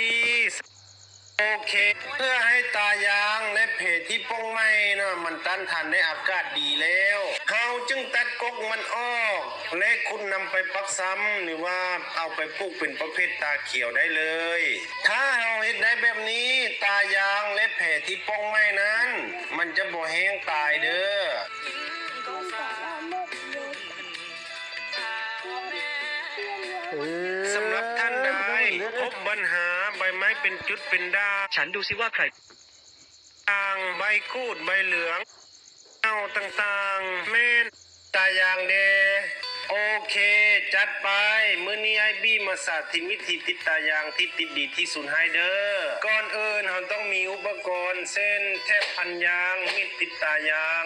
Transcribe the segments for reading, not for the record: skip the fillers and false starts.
ดีโอเคเพื่อให้ตายางและเพจที่ป้องไหม้นะมันต้านทานในอากาศดีแล้วเขาจึงตัดกกมันออกและคุณนำไปปักซ้ำหรือว่าเอาไปปลูกเป็นประเภทตาเขียวได้เลยถ้าเราเห็นได้แบบนี้ตายางและเพจที่ป้องไหม้นั้นมันจะบ่แห้งตายเด้อสำหรับท่านใดพบปัญหาใบไม้เป็นจุดเป็นด่างฉันดูซิว่าใครต่างใบกูดใบเหลืองเน่าต่างๆแม่นตายางเดโอเคจัดไปมื้อนี้ไอบี้มาสาธิตวิธีติดตายางที่ติดดีที่สุดให้เด้อก่อนอื่นเราต้องมีอุปกรณ์เส้นแทบพันยางมีดติดตายาง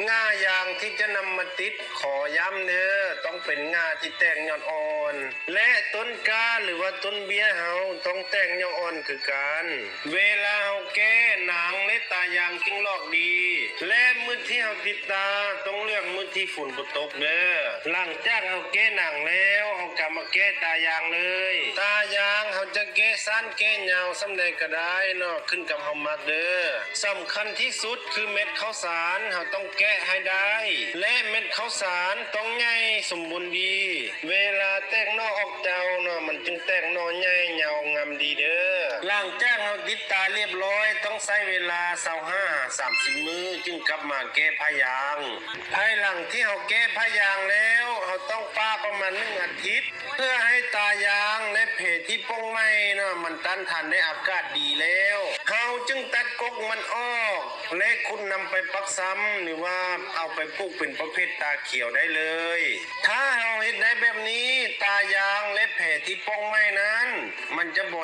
ง่ายางที่จะนำมาติดขอย้ำเด้อต้องเป็นง่าที่แตกยอดอ่อนและต้นกล้าหรือว่าต้นเบี้ยเฮาต้องแตกยอดอ่อนคือกันเวลาเฮาแก้หนังและตายางจึงลอกดีและมื้อที่เฮาติดตาต้องเลือกมื้อที่ฝนบ่ตกเด้อหลังจากเฮาแก้หนังแล้วเฮากลับมาแก้ตายางเลยตายางเฮาจะแก้สั้นแก้ยาวส่ำใดก็ได้เนาะขึ้นกับเฮามักเด้อสำคัญที่สุดคือเม็ดข้าวสารเฮาต้องแกะให้ได้และเม็ดข้าวสารต้องใหญ่สมบูรณ์ดีเวลาแตกหน่อออกเจ้าเนาะมันจึงแตกหน่อใหญ่ยาวงามดีเด้อหลังจากเฮาติดตาเรียบร้อยต้องใช้เวลา25-30มื้อจึงกลับมาแก้ผ้ายางภายหลังที่เฮาแก้ผ้ายางแล้วเฮาต้องป้าประมาณ1 อาทิตย์เพื่อให้ตายางและเพจที่ป้องไหม้เนาะมันต้านทานในอากาศดีแล้วเฮาจึงตัดกกมันออกและคุณนำไปปักซ้ำหรือว่าเอาไปปลูกเป็นประเภทตาเขียวได้เลยถ้าเฮาเห็นได้แบบนี้ตายางและเพจที่ป้องไหม้นั้นมันจะบ่